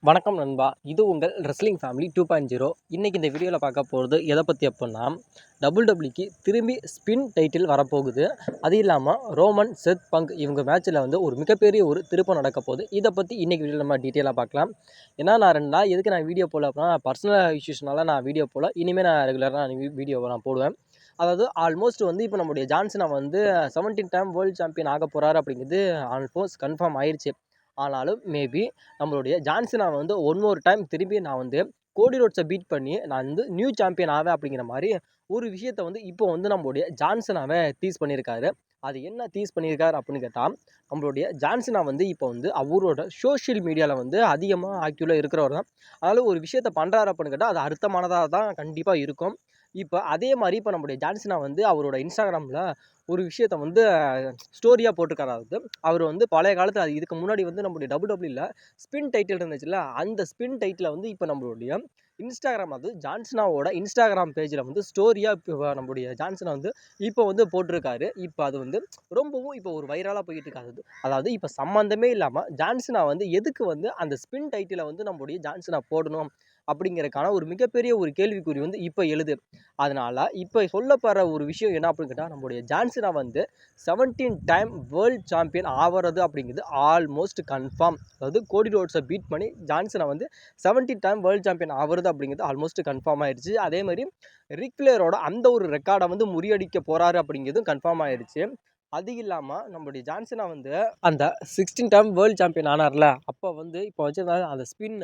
வணக்கம் நண்பா, இது உங்கள் ரெஸ்லிங் ஃபேமிலி 2.0. இன்றைக்கி இந்த வீடியோவில் பார்க்க போகிறது எதை பற்றி அப்படின்னா, டபிள்யூடபிள்யூக்கு திரும்பி ஸ்பின் டைட்டில் வரப்போகுது. அது இல்லாமல் ரோமன் செத் பங்க் இவங்க மேட்ச்சில் வந்து ஒரு மிகப்பெரிய ஒரு திருப்பம் நடக்க போகுது. இதை பற்றி இன்றைக்கி வீடியோ நம்ம டீட்டெயிலாக பார்க்கலாம். ஏன்னா நான் 2 நாள் எதுக்கு நான் வீடியோ போடல அப்படின்னா, பர்சனல் இஷ்யூஸ்னால நான் வீடியோ போடல. இனிமேல் நான் ரெகுலராக வீடியோவை நான் போடுவேன். அதாவது ஆல்மோஸ்ட் வந்து இப்போ நம்முடைய ஜான்சனா வந்து 17 டைம் வேர்ல்டு சாம்பியன் ஆக போகிறாரு அப்படிங்கிறது ஆல்மோஸ்ட் கன்ஃபார்ம் ஆயிடுச்சு. ஆனாலும் மேபி நம்மளுடைய ஜான்சனா வந்து ஒன் மோர் டைம் திரும்பி நான் வந்து கோடி ரோட்ஸை பீட் பண்ணி நான் வந்து நியூ சாம்பியன் ஆவேன் அப்படிங்கிற மாதிரி ஒரு விஷயத்த வந்து இப்போ வந்து நம்மளுடைய ஜான்சனாவை டீஸ் பண்ணியிருக்காரு. அது என்ன டீஸ் பண்ணியிருக்காரு அப்படின்னு கேட்டால், நம்மளுடைய ஜான்சனா வந்து இப்போ வந்து அவரோட சோஷியல் மீடியாவில் வந்து அதிகமாக ஆக்டிவாக இருக்கிறவர் தான். அதனால் ஒரு விஷயத்த பண்ணுறாரு அப்படின்னு கேட்டால் அது அர்த்தமானதாக தான் கண்டிப்பாக இருக்கும். இப்போ அதே மாதிரி இப்போ நம்மளுடைய ஜான்சனா வந்து அவரோட இன்ஸ்டாகிராமில் ஒரு விஷயத்த வந்து ஸ்டோரியாக போட்டிருக்காரு. அதாவது அவர் வந்து பழைய காலத்தில் அது இதுக்கு முன்னாடி வந்து நம்மளுடைய டபிள்யூடபிள்யூல ஸ்பின் டைட்டில் இருந்துச்சுல்ல, அந்த ஸ்பின் டைட்டில் வந்து இப்போ நம்மளுடைய இன்ஸ்டாகிராம், அது ஜான்சனாவோட இன்ஸ்டாகிராம் பேஜில் வந்து ஸ்டோரியாக இப்போ நம்மளுடைய ஜான்சனா வந்து இப்போ வந்து போட்டிருக்காரு. இப்போ அது வந்து ரொம்பவும் இப்போ ஒரு வைரலாக போயிட்டு இருக்காது. அதாவது இப்போ சம்மந்தமே இல்லாமல் ஜான்சனா வந்து எதுக்கு வந்து அந்த ஸ்பின் டைட்டிலை வந்து நம்மளுடைய ஜான்சனா போடணும் அப்படிங்கிறதுக்கான ஒரு மிகப்பெரிய ஒரு கேள்விக்குறி வந்து இப்போ எழுது. அதனால் இப்போ சொல்லப்படுற ஒரு விஷயம் என்ன அப்படின்னு கேட்டால், நம்மளுடைய ஜான்சனா வந்து 17 டைம் வேர்ல்டு சாம்பியன் ஆகிறது அப்படிங்கிறது ஆல்மோஸ்ட் கன்ஃபார்ம். அதாவது கோடி ரோட்ஸை பீட் பண்ணி ஜான்சனா வந்து 17 டைம் வேர்ல்டு சாம்பியன் ஆகிறது அப்படிங்கிறது ஆல்மோஸ்ட் கன்ஃபார்ம் ஆயிடுச்சு. அதே மாதிரி ரிக் ஃப்ளேரோட அந்த ஒரு ரெக்கார்டை வந்து முறியடிக்க போகிறாரு அப்படிங்கிறதும் கன்ஃபார்ம் ஆயிடுச்சு. அது இல்லாமல் நம்மளுடைய ஜான்சனா வந்து அந்த 16 டைம் வேர்ல்டு சாம்பியன் ஆனார்ல, அப்போ வந்து இப்போ வச்சிருந்தா அந்த ஸ்பின்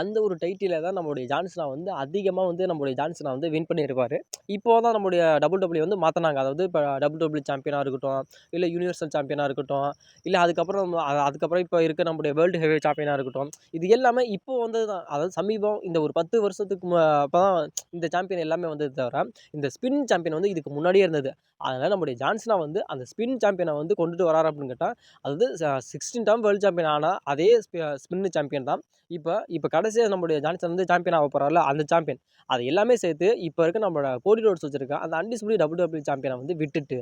அந்த ஒரு டைட்டிலை தான் நம்மளுடைய ஜான்சனா வந்து அதிகமாக வந்து நம்மளுடைய ஜான்சனா வந்து வின் பண்ணியிருப்பார். இப்போ தான் நம்மளுடைய டபிள்யூடபிள்யூ வந்து மாற்றினாங்க. அதாவது இப்போ டபிள்யூடபிள்யூ சாம்பியனாக இருக்கட்டும், இல்லை யூனிவர்சல் சாம்பியனாக இருக்கட்டும், இல்லை அதுக்கப்புறம் இப்போ இருக்க நம்முடைய வேர்ல்டு ஹெவி சாம்பியனாக இருக்கட்டும், இது எல்லாமே இப்போ வந்தது தான். அதாவது சமீபம் இந்த ஒரு 10 வருஷத்துக்கு அப்போ தான் இந்த சாம்பியன் எல்லாமே வந்தது தவிர, இந்த ஸ்பின் சாம்பியன் வந்து இதுக்கு முன்னாடியே இருந்தது. அதனால் நம்முடைய ஜான்சனா வந்து அந்த ஸ்பின் சாம்பியனை வந்து கொண்டுட்டு வராரு அப்படின்னு கேட்டால், அதாவது 16 டைம் வேர்ல்டு சாம்பியன் ஆனால் அதே ஸ்பின் சாம்பியன் தான். இப்போ கடைசியாக நம்மளுடைய ஜான்சன் வந்து சாம்பியன் ஆக போகிறார்ல, அந்த சாம்பியன் அது எல்லாமே சேர்த்து இப்போ இருக்க நம்மளோட கோடி ரோட்ஸ் வச்சிருக்க அந்த அன்டிஸ்பியூட்டட் டபிள்யூடபிள்யூ சாம்பியனை வந்து விட்டுட்டு,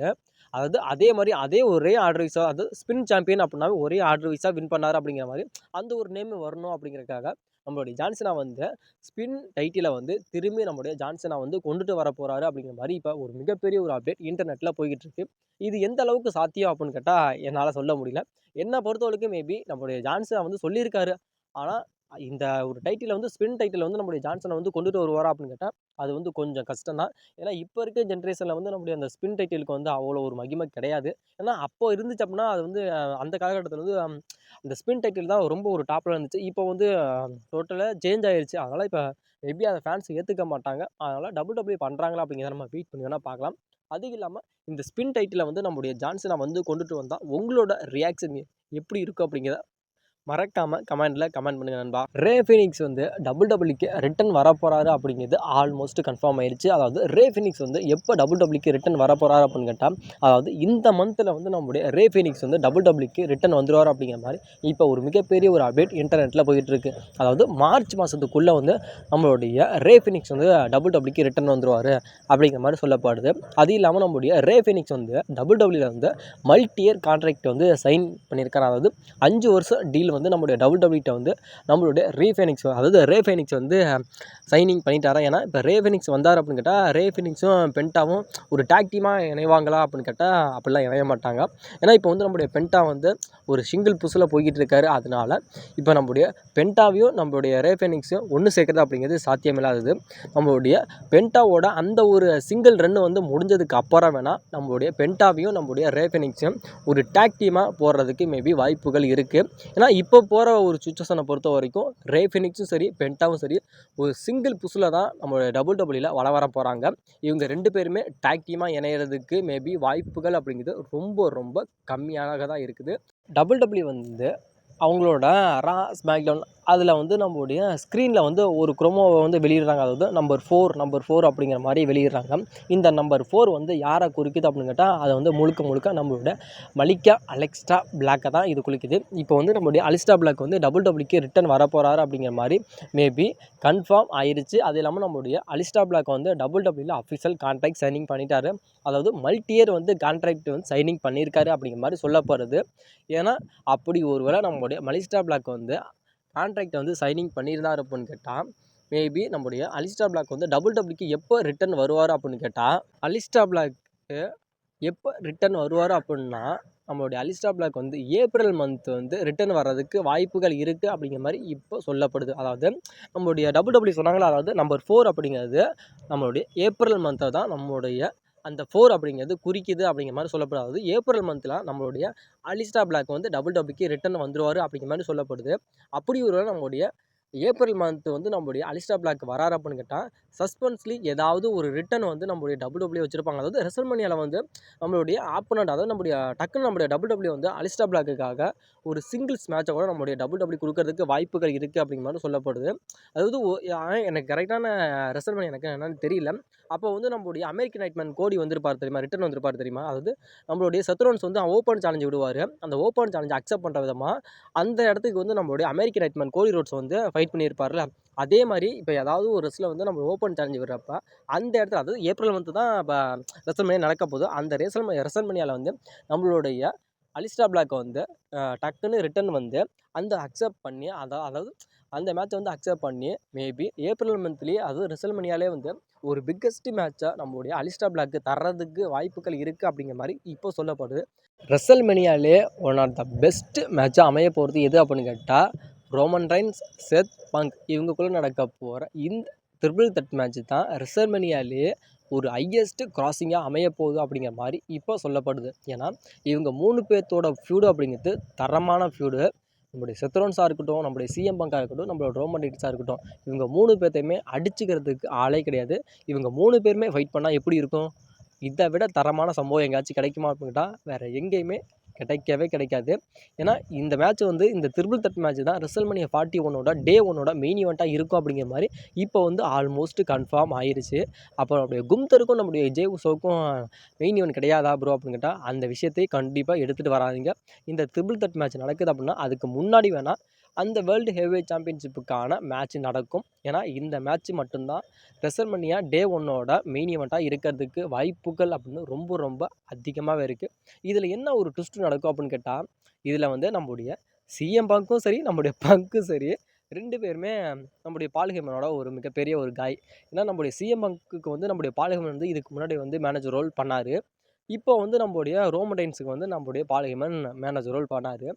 அதாவது அதே மாதிரி அதே ஒரே ஆர்டர் வைஸாக, அதாவது ஸ்பின் சாம்பியன் அப்படின்னாவே ஒரே ஆர்டர் வைஸாக வின் பண்ணார் அப்படிங்கிற மாதிரி அந்த ஒரு நேம் வரணும் அப்படிங்கிறதுக்காக நம்மளுடைய ஜான்சனா வந்து ஸ்பின் டைட்டிலை வந்து திரும்பி நம்மளுடைய ஜான்சனா வந்து கொண்டுட்டு வர போகிறாரு அப்படிங்கிற மாதிரி இப்போ ஒரு மிகப்பெரிய ஒரு அப்டேட் இன்டர்நெட்டில் போய்கிட்டு இருக்கு. இது எந்த அளவுக்கு சாத்தியம் அப்படின்னு கேட்டால் என்னால் சொல்ல முடியல. என்னை பொறுத்தவரைக்கும் மேபி நம்மளுடைய ஜான்சனா வந்து சொல்லியிருக்காரு. ஆனால் இந்த ஒரு டைட்டிலை வந்து ஸ்பின் டைட்டில் வந்து நம்மளுடைய ஜான்சனை வந்து கொண்டுட்டு வருவாரா அப்படின்னு கேட்டால் அது வந்து கொஞ்சம் கஷ்டம் தான். ஏன்னா இப்போ இருக்க ஜென்ரேஷனில் வந்து நம்மளுடைய அந்த ஸ்பின் டைட்டிலுக்கு வந்து அவ்வளோ ஒரு மகிமை கிடையாது. ஏன்னா அப்போ இருந்துச்சு அப்படின்னா அது வந்து அந்த காலகட்டத்தில் வந்து அந்த ஸ்பின் டைட்டில் தான் ரொம்ப ஒரு டாப்பில் இருந்துச்சு. இப்போ வந்து டோட்டலாக சேஞ்ச் ஆயிடுச்சு. அதனால் இப்போ மேபி அதை ஃபேன்ஸ் ஏற்றுக்க மாட்டாங்க. அதனால் டபிள்யூடபிள்யூ பண்ணுறாங்களா அப்படிங்கிறத நம்ம வெயிட் பண்ணி வேணால் பார்க்கலாம். அதுவும் இல்லாமல் இந்த ஸ்பின் டைட்டிலை வந்து நம்மளுடைய ஜான்சனை வந்து கொண்டுட்டு வந்தால் உங்களோட ரியாக்ஷன் எப்படி இருக்கும் அப்படிங்கிறத மறக்காமல் கமெண்ட் பண்ணுங்க நண்பா. ரே ஃபினிக்ஸ் வந்து டபிள்யூடபிள்யூக்கு ரிட்டன் வரப்போகிறாரு அப்படிங்கிறது ஆல்மோஸ்ட் கன்ஃபார்ம் ஆயிடுச்சு. அதாவது ரே ஃபினிக்ஸ் வந்து எப்போ டபிள்யூடபிள்யூக்கு ரிட்டன் வரப்போகிறாரு அப்படின்னு கேட்டால், அதாவது இந்த மந்தில் வந்து நம்முடைய ரே ஃபினிக்ஸ் வந்து டபிள்யூடபிள்யூக்கு ரிட்டன் வந்துடுவார் அப்படிங்கிற மாதிரி இப்போ ஒரு மிகப்பெரிய ஒரு அப்டேட் இன்டர்நெட்டில் போயிட்டு இருக்கு. அதாவது மார்ச் மாதத்துக்குள்ளே வந்து நம்மளுடைய ரே ஃபினிக்ஸ் வந்து டபிள்யூடபிள்யூக்கு ரிட்டன் வந்துடுவார் அப்படிங்கிற மாதிரி சொல்லப்படுது. அது இல்லாமல் நம்மளுடைய ரே ஃபினிக்ஸ் வந்து டபிள்யூடபிள்யூவில் வந்து மல்டி இயர் கான்ட்ராக்ட் வந்து சைன் பண்ணியிருக்காரு. அதாவது 5 வருஷம் டீல் வந்து நம்மளுடைய டபிள்யூடபிள்யூ வந்து நம்மளுடைய ரே ஃபெனிக்ஸ் வந்து சைனிங் பண்ணிட்டாரா. ஏன்னா இப்போ ரே ஃபெனிக்ஸ் வந்தார் அப்படின்னு கேட்டால் ரே ஃபெனிக்ஸும் பென்டாவும் ஒரு டாக் டீமாக இணைவாங்களா அப்படின்னு கேட்டால் அப்படிலாம் இணைய மாட்டாங்க. ஏன்னா இப்போ வந்து நம்மளுடைய பென்டா வந்து ஒரு சிங்கிள் புஷில் போய்கிட்டு இருக்காரு. அதனால இப்போ நம்மளுடைய பென்டாவையும் நம்மளுடைய ரே ஃபெனிக்ஸையும் ஒன்று சேர்க்குறது அப்படிங்கிறது சாத்தியமில்லாதது. நம்மளுடைய பென்டாவோட அந்த ஒரு சிங்கிள் ரன்னு வந்து முடிஞ்சதுக்கு அப்புறம் வேணால் நம்மளுடைய பென்டாவையும் நம்மளுடைய ரே ஃபெனிக்ஸையும் ஒரு டாக் டீமாக போடுறதுக்கு மேபி வாய்ப்புகள் இருக்குது. ஏன்னா இப்போ போகிற ஒரு சுச்சுவேஷனை பொறுத்த வரைக்கும் ரே ஃபெனிக்ஸும் சரி பென்டாவும் சரி ஒரு சிங்கிள் புஷில் தான் நம்மளுடைய டபிள்யூடபிள்யூவில் வர போகிறாங்க. இவங்க 2 பேருமே டாக் டீமாக இணையிறதுக்கு மேபி வாய்ப்புகள் அப்படிங்கிறது ரொம்ப ரொம்ப கம்மியாக தான் இருக்குது. டபிள்யூடபிள்யூ வந்து அவங்களோட ரா ஸ்மாக்டவுன் அதில் வந்து நம்மளுடைய ஸ்க்ரீனில் வந்து ஒரு க்ரோமோவை வந்து வெளியிடுறாங்க. அதாவது நம்பர் 4 அப்படிங்கிற மாதிரி வெளியிடுறாங்க. இந்த நம்பர் 4 வந்து யாரை குறிக்குது அப்படின்னு கேட்டால் அதை வந்து முழுக்க நம்மளோட மலிக்கா அலெக்ஸா பிளாக்கை தான் இது குறிக்குது. இப்போ வந்து நம்மளுடைய அலிஸ்டா பிளாக் வந்து டபிள்யூடபிள்யூக்கு ரிட்டன் வரப்போகிறாரு அப்படிங்கிற மாதிரி மேபி கன்ஃபார்ம் ஆயிடுச்சு. அது இல்லாமல் நம்மளுடைய அலிஸ்டா பிளாக் வந்து டபிள்யூடபிள்யூவில் அஃபிஷியல் கான்ட்ராக்ட் சைனிங் பண்ணிட்டாரு. அதாவது மல்டி இயர் வந்து கான்ட்ராக்ட் வந்து சைனிங் பண்ணியிருக்காரு அப்படிங்கிற மாதிரி சொல்லப்படுது. ஏன்னா அப்படி ஒரு வேளை நம்மளுடைய அலிஸ்டா பிளாக் வந்து கான்ட்ராக்டை வந்து சைனிங் பண்ணியிருந்தார் அப்படின்னு கேட்டால், மேபி நம்முடைய அலிஸ்டார் பிளாக் வந்து டபிள்யூக்கு எப்போ ரிட்டர்ன் வருவார் அப்படின்னு கேட்டால், அலிஸ்டார் பிளாக்கு எப்போ ரிட்டர்ன் வருவார் அப்படின்னா, நம்மளுடைய அலிஸ்டார் பிளாக் வந்து ஏப்ரல் மந்த் வந்து ரிட்டர்ன் வர்றதுக்கு வாய்ப்புகள் இருக்குது அப்படிங்கிற மாதிரி இப்போ சொல்லப்படுது. அதாவது நம்மளுடைய சொன்னாங்களா, அதாவது நம்பர் 4 அப்படிங்கிறது நம்மளுடைய ஏப்ரல் மந்த்தை தான் நம்மளுடைய அந்த 4 அப்படிங்கிறது குறிக்குது அப்படிங்கிற மாதிரி சொல்லப்படுது. அதாவது ஏப்ரல் மந்தில் நம்மளுடைய அலிஸ்டார் பிளாக் வந்து டபிள்யூக்கு ரிட்டர்ன் வந்துருவார் அப்படிங்கிற மாதிரி சொல்லப்படுது. அப்படி ஒரு நம்மளுடைய ஏப்ரல் மந்த் வந்து நம்மளுடைய அலிஸ்டார் பிளாக் வராரு அப்படின்னு கேட்டால், சஸ்பென்ஸ்லி ஏதாவது ஒரு ரிட்டர்ன் வந்து நம்மளுடைய டபிள்யூ வச்சுருப்பாங்க. அதாவது ரெசல்மேனியாவில் வந்து நம்மளுடைய ஆப்போனண்ட், அதாவது டக்குன்னு நம்மளுடைய டபிள்யூ வந்து அலிஸ்டார் பிளாக்குக்காக ஒரு சிங்கிள்ஸ் மேட்சை கூட நம்மளுடைய டபிள்யூ கொடுக்கறதுக்கு வாய்ப்புகள் இருக்குது அப்படிங்கிற மாதிரி சொல்லப்படுது. அதாவது எனக்கு கரெக்டான ரெசல்மேனியா எனக்கு என்னன்னு தெரியல. அப்போ வந்து நம்மளுடைய அமெரிக்கன் நைட்மேன் கோடி வந்திருப்பார் தெரியுமா, ரிட்டர்ன் வந்திருப்பார் தெரியுமா. அதாவது நம்மளுடைய செத்ரோன்ஸ் வந்து ஓப்பன் சேலஞ்சு விடுவார். அந்த ஓப்பன் சேலஞ்சை அக்செப்ட் பண்ணுற விதமாக அந்த இடத்துக்கு வந்து நம்மளுடைய அமெரிக்கன் நைட்மேன் கோடி ரோட்ஸ் வந்து ஃபைட் பண்ணியிருப்பார்ல. அதே மாதிரி இப்போ ஏதாவது ஒரு ரெஸ்லில் வந்து நம்ம ஓப்பன் சேலஞ்சு விடுறப்ப அந்த இடத்துல, அதாவது ஏப்ரல் மந்த்து தான் இப்போ ரெசல்மேனியா நடக்க போகுது. அந்த ரெசல்மேனியாவில் வந்து நம்மளுடைய அலிஸ்டார் பிளாக் வந்து டக்குன்னு ரிட்டர்ன் வந்து அந்த அக்செப்ட் பண்ணி அதாவது அந்த மேட்சை வந்து அக்செப்ட் பண்ணி மேபி ஏப்ரல் மந்த்லேயே, அதுவும் ரெசல்மேனியாலே வந்து ஒரு பிக்கஸ்ட் மேட்சாக நம்மளுடைய அலிஸ்டார் பிளாக்கு தர்றதுக்கு வாய்ப்புகள் இருக்குது அப்படிங்கிற மாதிரி இப்போ சொல்லப்படுது. ரெசல்மேனியாலே ஒன் ஆஃப் த பெஸ்ட் மேட்சாக அமைய போகிறது எது அப்படின்னு கேட்டால், ரோமன் ரைன்ஸ், செத் பங்க் இவங்களுக்குள்ளே நடக்க போகிற இந்த ட்ரிபிள் த்ரெட் மேட்ச் தான் ரெசல்மேனியாலே ஒரு ஹையஸ்ட் கிராசிங்காக அமைய போகுது அப்படிங்கிற மாதிரி இப்போ சொல்லப்படுது. ஏன்னா இவங்க 3 பேர்த்தோட ஃபியூடு அப்படிங்கிறது தரமான ஃபியூடு. நம்மளுடைய செத்ரோன்ஸாக இருக்கட்டும், நம்மளுடைய சிஎம் பங்காக இருக்கட்டும், நம்மளோட ரோமன் ரைன்ஸாக இருக்கட்டும், இவங்க 3 பேர்த்தையுமே அடிச்சுக்கிறதுக்கு ஆளே கிடையாது. இவங்க 3 பேருமே ஃபைட் பண்ணால் எப்படி இருக்கும்? இதை விட தரமான சம்பவம் எங்கேயாச்சும் கிடைக்குமா அப்படின்னு கேட்டால் வேறு எங்கேயுமே கிடைக்கவே கிடைக்காது. ஏன்னா இந்த மேட்ச் வந்து இந்த ட்ரிபிள் த்ரெட் மேட்ச் தான் ரெசல்மேனியா 41 டே 1 மெயின் ஈவெண்ட்டாக இருக்கும் அப்படிங்கிற மாதிரி இப்போ வந்து ஆல்மோஸ்ட் கன்ஃபார்ம் ஆயிடுச்சு. அப்போ நம்முடைய கும்தருக்கும் நம்முடைய ஜே உசோவுக்கும் மெயின் ஈவெண்ட் கிடையாதா ப்ரோ அப்படின்னு கேட்டால், அந்த விஷயத்தை கண்டிப்பாக எடுத்துகிட்டு வராதிங்க. இந்த ட்ரிபிள் த்ரெட் மேட்ச் நடக்குது அப்படின்னா அதுக்கு முன்னாடி வேணால் அந்த வேர்ல்டு ஹெவிவெயிட் சாம்பியன்ஷிப்புக்கான மேட்ச் நடக்கும். ஏன்னா இந்த மேட்ச் மட்டும்தான் ரெசல்மேனியா டே 1 மெயின் ஈவெண்ட்டாக இருக்கிறதுக்கு வாய்ப்புகள் அப்படின்னு ரொம்ப ரொம்ப அதிகமாகவே இருக்குது. இதில் என்ன ஒரு ட்விஸ்ட் நடக்கும் அப்படின்னு கேட்டால், இதில் வந்து நம்முடைய சிஎம் பங்க்கும் சரி, நம்முடைய பங்க்கும் சரி, 2 பேருமே நம்முடைய பால் ஹேமனோட ஒரு மிகப்பெரிய ஒரு காய். ஏன்னா நம்முடைய சிஎம் பங்க்குக்கு வந்து நம்முடைய பால் ஹேமன் வந்து இதுக்கு முன்னாடி வந்து மேனேஜர் ரோல் பண்ணார். இப்போ வந்து நம்முடைய ரோமன் ரைன்ஸுக்கு வந்து நம்முடைய பால் ஹேமன் மேனேஜர் ரோல் பண்ணார்.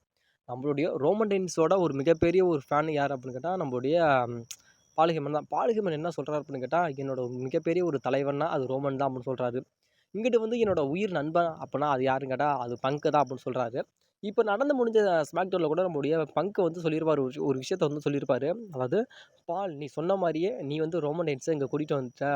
நம்மளுடைய ரோமன் ரைன்ஸோட ஒரு மிகப்பெரிய ஒரு ஃபேன் யார் அப்படின்னு கேட்டால் நம்மளுடைய பால் ஹேமன் தான். பால் ஹேமன் என்ன சொல்கிறார் அப்படின்னு கேட்டால், என்னோட மிகப்பெரிய ஒரு தலைவன்னா அது ரோமன் தான் அப்படின்னு சொல்கிறாரு. இங்கிட்டு வந்து என்னோட உயிர் நண்பன் அப்படின்னா அது யாருன்னு கேட்டால் அது பங்கு தான் அப்படின்னு சொல்கிறாரு. இப்போ நடந்து முடிஞ்ச ஸ்மாக்டவுனில் கூட நம்முடைய பங்கு வந்து சொல்லியிருப்பார், ஒரு விஷயத்த வந்து சொல்லியிருப்பார். அதாவது, பால் நீ சொன்ன மாதிரியே நீ வந்து ரோமன் ரைன்ஸை இங்கே கூட்டிகிட்டு வந்துட்ட.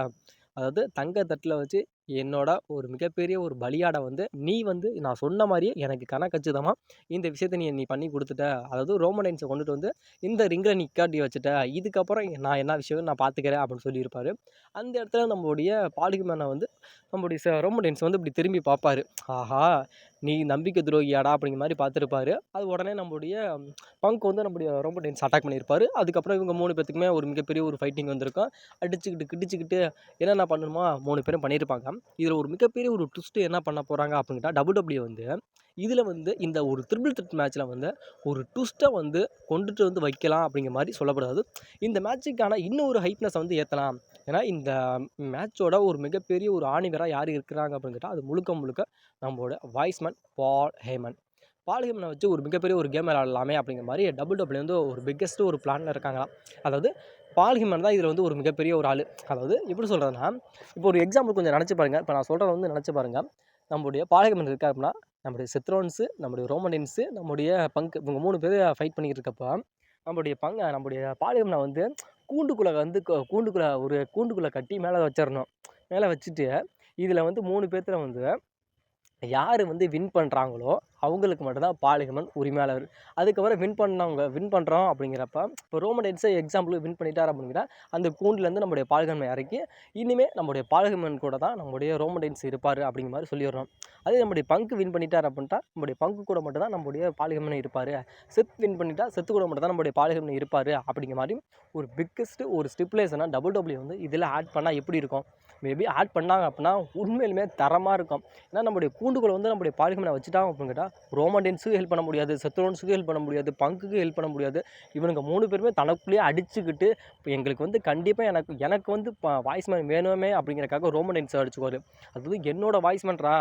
அதாவது தங்க தட்டில் வச்சு என்னோட ஒரு மிகப்பெரிய ஒரு பலியாடை வந்து நீ வந்து நான் சொன்ன மாதிரியே எனக்கு கணக்கச்சிதமாக இந்த விஷயத்தை நீ பண்ணி கொடுத்துட்ட. அதாவது ரோமன் ரைன்ஸை கொண்டுட்டு வந்து இந்த ரிங்கில் நிற்காட்டி வச்சுட்ட. இதுக்கப்புறம் நான் என்ன விஷயம் நான் பார்த்துக்கிறேன் அப்படின்னு சொல்லியிருப்பார். அந்த இடத்துல நம்மளுடைய பால் ஹேமனை வந்து நம்மளுடைய ரோமன் ரைன்ஸ் வந்து இப்படி திரும்பி பார்ப்பாரு. ஆஹா, நீ நம்பிக்கை துரோகியாடா அப்படிங்கிற மாதிரி பார்த்துருப்பாரு. அது உடனே நம்மளுடைய பங்க் வந்து நம்முடைய ரோமன் ரைன்ஸ் அட்டாக் பண்ணியிருப்பார். அதுக்கப்புறம் இவங்க 3 பேத்துக்குமே ஒரு மிகப்பெரிய ஒரு ஃபைட்டிங் வந்திருக்கும். அடிச்சுக்கிட்டு கிடிச்சிக்கிட்டு என்னென்ன பண்ணணுமோ 3 பேரும் பண்ணியிருப்பாங்க. இதில் ஒரு மிகப்பெரிய ஒரு ட்விஸ்ட்டு என்ன பண்ண போகிறாங்க அப்படின்னு கேட்டால், டபிள்யூ வந்து இதில் வந்து இந்த ஒரு ட்ரிபிள் த்ரெட் மேட்ச்சில் வந்து ஒரு ட்விஸ்ட்டை வந்து கொண்டுட்டு வந்து வைக்கலாம் அப்படிங்கிற மாதிரி சொல்லப்படுது. இந்த மேட்சுக்கான இன்னொரு ஹைப்னஸை வந்து ஏற்றலாம். ஏன்னா இந்த மேட்சோட ஒரு மிகப்பெரிய ஒரு ஆணிவராக யார் இருக்கிறாங்க அப்படின்னு கேட்டால், அது முழுக்க முழுக்க நம்மளோட வாய்ஸ்மேன் பால் ஹேமன். பால் ஹேமனை வச்சு ஒரு மிகப்பெரிய ஒரு கேம் விளையாடலாமே அப்படிங்கிற மாதிரி டபிள்யூ வந்து ஒரு பிக்கெஸ்ட் ஒரு பிளானில் இருக்காங்களாம். அதாவது பால் ஹேமன் தான் இதில் வந்து ஒரு மிகப்பெரிய ஒரு ஆள். அதாவது எப்படி சொல்கிறதுனா, இப்போ ஒரு எக்ஸாம்பிள் கொஞ்சம் நினச்சி பாருங்கள். இப்போ நான் சொல்கிறத வந்து நினச்சி பாருங்கள். நம்முடைய பால் ஹேமன் இருக்கா அப்படின்னா, நம்முடைய செத்ரோன்ஸு, நம்முடைய ரோமன் ரைன்ஸு, நம்முடைய பங்க் இவங்க 3 பேர் ஃபைட் பண்ணிக்கிட்டு இருக்கப்போ, நம்முடைய பால் ஹேமனை வந்து கூண்டுக்குள்ளே கட்டி மேலே வச்சிடணும். மேலே வச்சுட்டு இதில் வந்து 3 பேர்த்துல வந்து யார் வந்து வின் பண்ணுறாங்களோ அவங்களுக்கு மட்டும்தான் பால் ஹேமன் உரிமையாளர். அதுக்கப்புறம் வின் பண்ணுறோம் அப்படிங்கிறப்ப, இப்போ ரோமன் ரைன்ஸை எக்ஸாம்பிள் வின் பண்ணிட்டார் அப்படிங்கிற அந்த கூண்டுலேருந்து நம்முடைய பால் ஹேமனை இறக்கி இனிமேல் நம்முடைய பால் ஹேமன் கூட தான் நம்முடைய ரோமன் ரைன்ஸ் இருப்பார் அப்படிங்கிற மாதிரி சொல்லிடுறோம். அதே நம்முடைய பங்கு வின் பண்ணிட்டார் அப்படின்ட்டா நம்முடைய பங்கு கூட மட்டும் தான் நம்முடைய பால் ஹேமன் இருப்பார். செத் வின் பண்ணிட்டா செத்து கூட மட்டும் தான் நம்முடைய பால் ஹேமன் இருப்பார் அப்படிங்கிற மாதிரி ஒரு பிக்கஸ்ட் ஒரு ஸ்டிப்புலேஷனாக டபிள்யூ வந்து இதில் ஆட் பண்ணால் எப்படி இருக்கும்? மேபி ஆட் பண்ணாங்க அப்படின்னா உண்மையிலுமே தரமாக இருக்கும். ஏன்னா நம்முடைய கூண்டுக்குள்ள வந்து நம்முடைய பால் ஹேமனை வச்சுட்டாங்க அப்படின்னு கேட்டால் ரோமன் ரெயின்ஸுக்கு ஹெல்ப் பண்ண முடியாது, செத் ரோலன்ஸுக்கு ஹெல்ப் பண்ண முடியாது, பங்குக்கு ஹெல்ப் பண்ண முடியாது. இவனுங்க 3 பேருமே தனக்குள்ளேயே அடிச்சுக்கிட்டு இப்போ எங்களுக்கு வந்து கண்டிப்பாக எனக்கு வந்து வாய்ஸ்மேன் வேணுமே அப்படிங்கிறக்காக ரோமன் ரெயின்ஸை அடிச்சுக்குவார். அது என்னோட வாய்ஸ்மேன்ரா,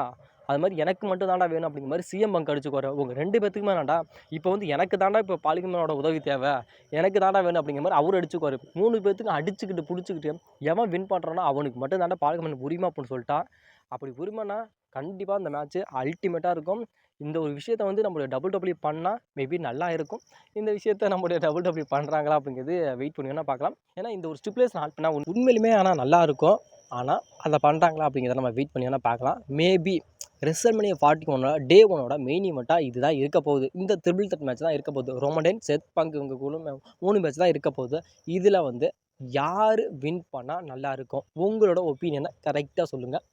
அது மாதிரி எனக்கு மட்டும் தாண்டா வேணும் அப்படிங்கிற மாதிரி சிஎம் பங்க் அடிச்சுக்குவார். உங்க 2 பேத்துக்குமே வேண்டாம், இப்போ வந்து எனக்கு தாண்டா இப்போ பாலிகமனோட உதவி தேவை, எனக்கு தாண்டா வேணும் அப்படிங்கிற மாதிரி அவர் அடிச்சுக்குவார். 3 பேத்துக்கும் அடிச்சுக்கிட்டு பிடிச்சிக்கிட்டு எவன் வின் பண்ணுறானோ அவனுக்கு மட்டும் தாண்டா பாலிகமன் உரிமை அப்படின்னு சொல்லிட்டா. அப்படி உரிமைனா கண்டிப்பாக அந்த மேட்ச்சு அல்டிமேட்டாக இருக்கும். இந்த ஒரு விஷயத்த வந்து நம்மளுடைய WWE பண்ணால் மேபி நல்லா இருக்கும். இந்த விஷயத்த நம்மளுடைய WWE பண்ணுறாங்களா அப்படிங்கிறது வெயிட் பண்ணி வேணால் பார்க்கலாம். ஏன்னா இந்த ஒரு ஸ்டிப்லேஷன் ஆட் பண்ணால் உண்மையிலுமே ஆனால் நல்லாயிருக்கும். ஆனால் அதை பண்ணுறாங்களா அப்படிங்கிறத நம்ம வெயிட் பண்ணி வேணால் பார்க்கலாம். மேபி ரெசல்மேனியா 41 டே 1 மெயின் ஈவெண்ட்டாக இதுதான் இருக்க போகுது. இந்த ட்ரிபிள் த்ரெட் மேட்ச் தான் இருக்க போகுது. ரோமன் ரெயின்ஸ், செத் பங்க் இவங்க 3 மேட்ச் தான் இருக்க போகுது. இதில் வந்து யார் வின் பண்ணால் நல்லாயிருக்கும்? உங்களோட ஒப்பீனியனை கரெக்டாக சொல்லுங்கள்.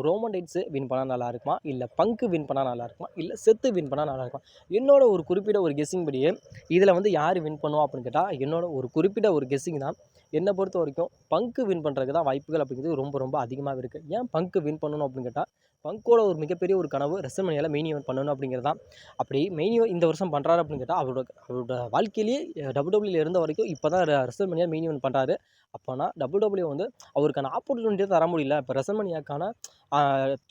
ரோமன் ரெயின்ஸு வின் பண்ணால் நல்லா இருக்குமா, இல்லை பங்கு வின் பண்ணால் நல்லா இருக்குமா, இல்லை செத்து வின் பண்ணால் நல்லா இருக்குமா? என்னோட ஒரு குறிப்பிட்ட ஒரு கெஸ்ஸிங் படியே இதில் வந்து யார் வின் பண்ணுவோம் அப்படின்னு கேட்டால் என்னோட ஒரு குறிப்பிட்ட ஒரு கெஸ்ஸிங் தான். என்னை பொறுத்த வரைக்கும் பங்கு வின் பண்ணுறதுக்கு தான் வாய்ப்புகள் அப்படிங்கிறது ரொம்ப ரொம்ப அதிகமாக இருக்குது. ஏன் பங்கு வின் பண்ணணும் அப்படின்னு கேட்டால் பங்கோட ஒரு மிகப்பெரிய ஒரு கனவு ரெசல்மேனியாவில் மெயின் ஈவென்ட் பண்ணணும் அப்படிங்கிறது தான். அப்படி மெயின் ஈவென்ட் இந்த வருஷம் பண்ணுறாரு அப்படின்னு கேட்டால் அவரோட வாழ்க்கையிலேயே WWE இருந்த வரைக்கும் இப்போ தான் ரெசல்மேனியா மெயின் ஈவென்ட் பண்ணுறாரு. அப்போனா WWE வந்து அவருக்கான ஆப்பர்ச்சுனிட்டியை தர முடியல. இப்போ ரெசல்மேனியாக்கான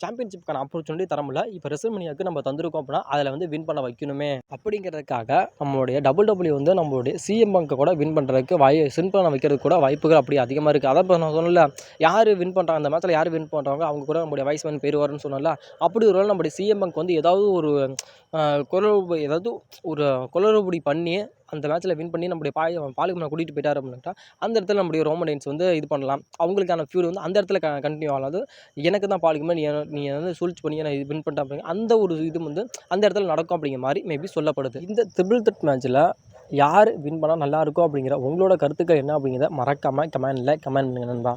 சாம்பியன்ஷிப்க்கான ஆப்பர்ச்சுனிட்டி தர முடியல. இப்போ ரெசல்மேனியாவுக்கு நம்ம தந்திருக்கோம் அப்படின்னா அதில் வந்து வின் பண்ண வைக்கணுமே அப்படிங்கிறதுக்காக நம்மளுடைய WWE வந்து நம்மளுடைய சிஎம் பங்கை கூட வின் பண்ணுறதுக்கு வின் பண்ண வைக்கிறதுக்கு கூட வாய்ப்புகள் அப்படி அதிகமாக இருக்குது. அதை இப்போ நான் சொன்னல, யார் வின் பண்ணுறாங்க அந்த மேட்ச்சில் யார் வின் பண்ணுறாங்க அவங்க கூட நம்மளுடைய வாய்ஸ்மேன் பேர் வரும்னு சொன்னல. அப்படி ஒரு வேளை நம்மளுடைய சிஎம் பங்க் வந்து ஏதாவது ஒரு குளறுபடி பண்ணி அந்த மேட்ச்சில் வின் பண்ணி நம்மளுடைய பாலிகமனை கூட்டிகிட்டு போயிட்டார் அப்படின்ட்டா அந்த இடத்துல நம்மளுடைய ரோமன் ரெயின்ஸ் வந்து இது பண்ணலாம். அவங்களுக்கான ஃபியூட் வந்து அந்த இடத்துல கண்டினியூ ஆகலாம். அது எனக்கு தான் பாலிகமன், நீ வந்து சூழ்ச்சி பண்ணி நான் இது வின் பண்ணிட்டேன் அப்படிங்க அந்த ஒரு இது வந்து அந்த இடத்துல நடக்கும் அப்படிங்கிற மாதிரி மேபி சொல்லப்படுது. இந்த ட்ரிபிள் த்ரெட் மேட்ச்சில் யார் வின் பண்ணால் நல்லாயிருக்கும் அப்படிங்கிற உங்களோட கருத்துக்கள் என்ன அப்படிங்கிறத மறக்காமல் கமெண்ட் பண்ணுங்க நண்பா.